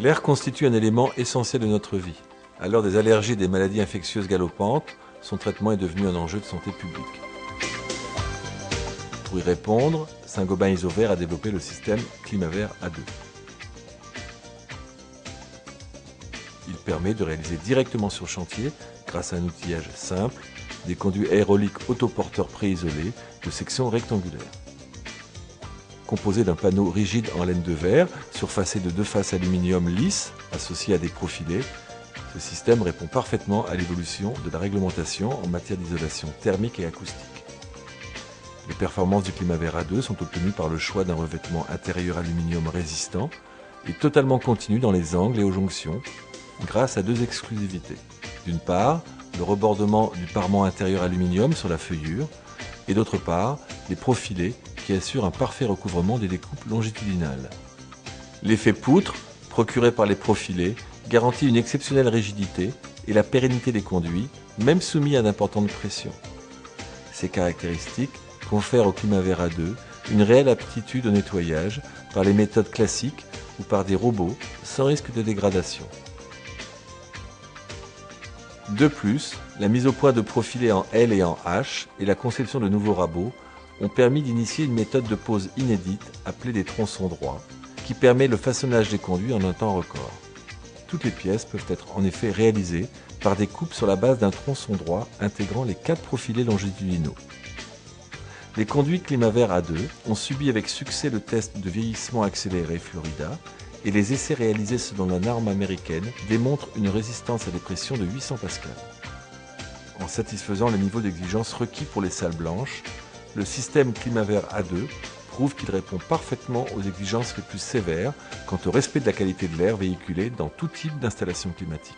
L'air constitue un élément essentiel de notre vie. À l'heure des allergies et des maladies infectieuses galopantes, son traitement est devenu un enjeu de santé publique. Pour y répondre, Saint-Gobain Isover a développé le système Climavert A2. Il permet de réaliser directement sur chantier, grâce à un outillage simple, des conduits aéroliques autoporteurs préisolés de section rectangulaire. Composé d'un panneau rigide en laine de verre, surfacé de 2 faces aluminium lisses, associées à des profilés, ce système répond parfaitement à l'évolution de la réglementation en matière d'isolation thermique et acoustique. Les performances du Climavert A2 sont obtenues par le choix d'un revêtement intérieur aluminium résistant et totalement continu dans les angles et aux jonctions, grâce à 2 exclusivités. D'une part, le rebordement du parement intérieur aluminium sur la feuillure, et d'autre part, les profilés qui assurent un parfait recouvrement des découpes longitudinales. L'effet poutre, procuré par les profilés, garantit une exceptionnelle rigidité et la pérennité des conduits, même soumis à d'importantes pressions. Ces caractéristiques confèrent au Climavert A2 une réelle aptitude au nettoyage par les méthodes classiques ou par des robots sans risque de dégradation. De plus, la mise au point de profilés en L et en H et la conception de nouveaux rabots ont permis d'initier une méthode de pose inédite appelée des tronçons droits, qui permet le façonnage des conduits en un temps record. Toutes les pièces peuvent être en effet réalisées par des coupes sur la base d'un tronçon droit intégrant les 4 profilés longitudinaux. Les conduits Climavert A2 ont subi avec succès le test de vieillissement accéléré Florida et les essais réalisés selon la norme américaine démontrent une résistance à des pressions de 800 pascal. En satisfaisant le niveau d'exigence requis pour les salles blanches, le système Climavert A2 prouve qu'il répond parfaitement aux exigences les plus sévères quant au respect de la qualité de l'air véhiculé dans tout type d'installation climatique.